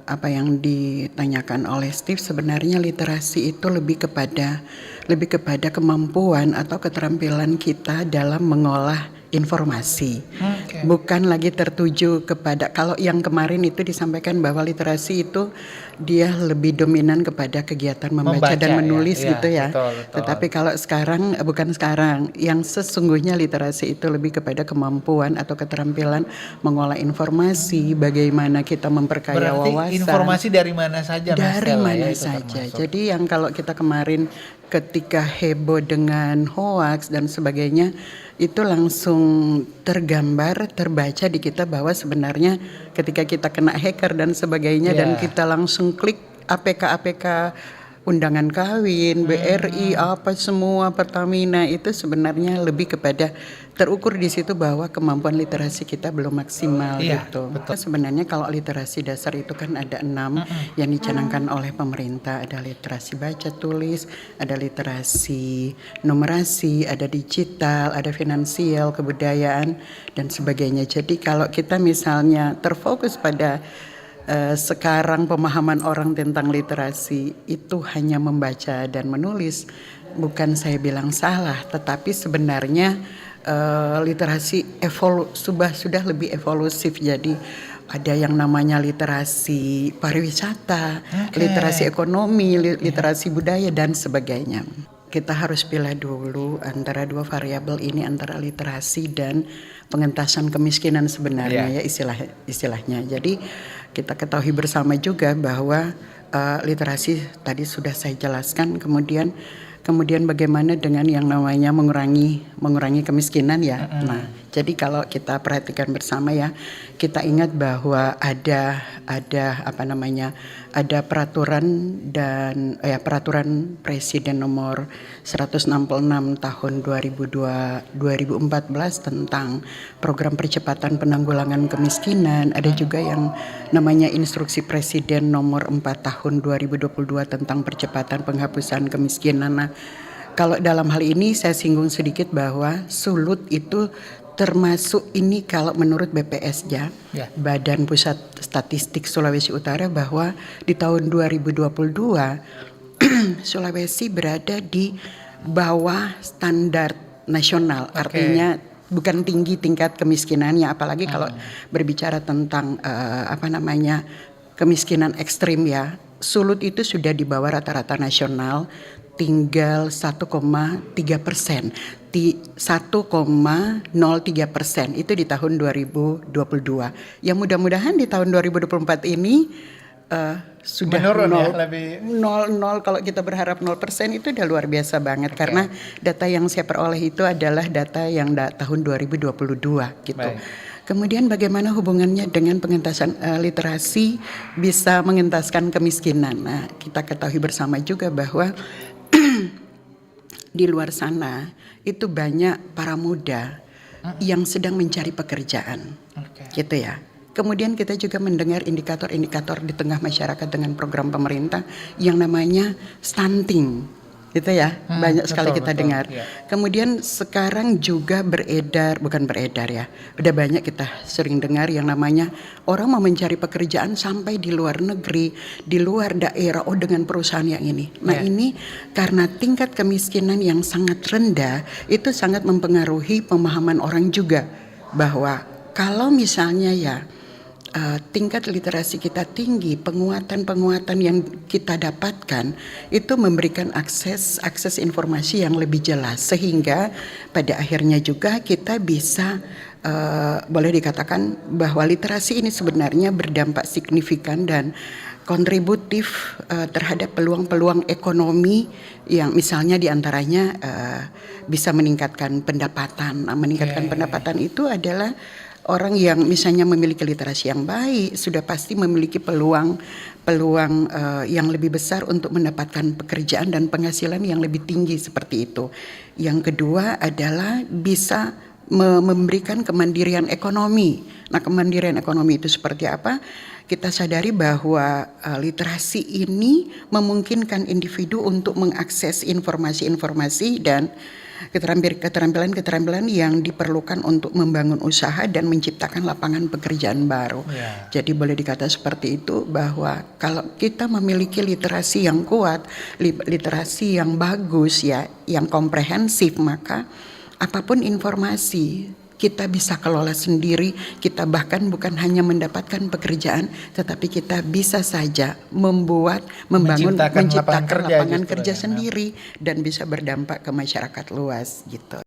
apa yang ditanyakan oleh Steve, sebenarnya literasi itu lebih kepada kemampuan atau keterampilan kita dalam mengolah informasi. Bukan lagi tertuju kepada, kalau yang kemarin itu disampaikan bahwa literasi itu dia lebih dominan kepada kegiatan membaca dan menulis gitu ya. Betul. Tetapi kalau sekarang, bukan sekarang, yang sesungguhnya literasi itu lebih kepada kemampuan atau keterampilan mengolah informasi, bagaimana kita memperkaya Berarti wawasan. informasi dari mana saja, Mas Dari Stella, mana ya, itu saja. termasuk. Jadi yang kalau kita kemarin ketika heboh dengan hoax dan sebagainya, itu langsung terbaca di kita bahwa sebenarnya ketika kita kena hacker dan sebagainya dan kita langsung klik APK undangan kawin, BRI, apa semua, Pertamina, itu sebenarnya lebih kepada terukur di situ bahwa kemampuan literasi kita belum maksimal gitu. Betul. Sebenarnya kalau literasi dasar itu kan ada 6 yang dicanangkan oleh pemerintah, ada literasi baca tulis, ada literasi numerasi, ada digital, ada finansial, kebudayaan dan sebagainya. Jadi kalau kita misalnya terfokus pada sekarang pemahaman orang tentang literasi itu hanya membaca dan menulis, bukan saya bilang salah, tetapi sebenarnya literasi sudah lebih evolusif. Jadi ada yang namanya literasi pariwisata, literasi ekonomi, literasi budaya dan sebagainya. Kita harus pilih dulu antara dua variabel ini, antara literasi dan pengentasan kemiskinan sebenarnya ya istilahnya. Jadi kita ketahui bersama juga bahwa literasi tadi sudah saya jelaskan, kemudian bagaimana dengan yang namanya mengurangi kemiskinan ya. Nah, jadi kalau kita perhatikan bersama ya, kita ingat bahwa ada peraturan Presiden nomor 166 tahun 2014 tentang program percepatan penanggulangan kemiskinan. Ada juga yang namanya Instruksi Presiden nomor 4 tahun 2022 tentang percepatan penghapusan kemiskinan. Nah, kalau dalam hal ini saya singgung sedikit bahwa Sulut itu termasuk ini kalau menurut BPS Badan Pusat Statistik Sulawesi Utara, bahwa di tahun 2022 Sulawesi berada di bawah standar nasional. Artinya bukan tinggi tingkat kemiskinannya, apalagi kalau berbicara tentang kemiskinan ekstrim ya. Sulut itu sudah di bawah rata-rata nasional, tinggal 1,03%, 1,03% itu di tahun 2022. Ya mudah-mudahan di tahun 2024 ini sudah menurun 0, ya, lebih 0. Kalau kita berharap 0% itu udah luar biasa banget. Karena data yang saya peroleh itu adalah data yang tahun 2022 gitu. Kemudian bagaimana hubungannya dengan pengentasan literasi bisa mengentaskan kemiskinan. Nah, kita ketahui bersama juga bahwa di luar sana itu banyak para muda yang sedang mencari pekerjaan, gitu ya. Kemudian kita juga mendengar indikator-indikator di tengah masyarakat dengan program pemerintah yang namanya stunting, gitu ya. Banyak sekali kita dengar. Kemudian sekarang juga bukan beredar ya, udah banyak kita sering dengar yang namanya orang mau mencari pekerjaan sampai di luar negeri, di luar daerah, dengan perusahaan yang ini. Nah ini karena tingkat kemiskinan yang sangat rendah, itu sangat mempengaruhi pemahaman orang juga, bahwa kalau misalnya tingkat literasi kita tinggi, penguatan yang kita dapatkan itu memberikan akses informasi yang lebih jelas, sehingga pada akhirnya juga kita bisa boleh dikatakan bahwa literasi ini sebenarnya berdampak signifikan dan kontributif terhadap peluang-peluang ekonomi yang misalnya diantaranya bisa meningkatkan pendapatan. Meningkatkan pendapatan itu adalah orang yang misalnya memiliki literasi yang baik sudah pasti memiliki peluang yang lebih besar untuk mendapatkan pekerjaan dan penghasilan yang lebih tinggi seperti itu. Yang kedua adalah bisa memberikan kemandirian ekonomi. Nah, kemandirian ekonomi itu seperti apa? Kita sadari bahwa literasi ini memungkinkan individu untuk mengakses informasi-informasi dan keterampilan yang diperlukan untuk membangun usaha dan menciptakan lapangan pekerjaan baru. Jadi boleh dikata seperti itu, bahwa kalau kita memiliki literasi yang kuat, literasi yang bagus ya, yang komprehensif, maka apapun informasi kita bisa kelola sendiri. Kita bahkan bukan hanya mendapatkan pekerjaan, tetapi kita bisa saja menciptakan lapangan kerja sendiri dan bisa berdampak ke masyarakat luas gitu.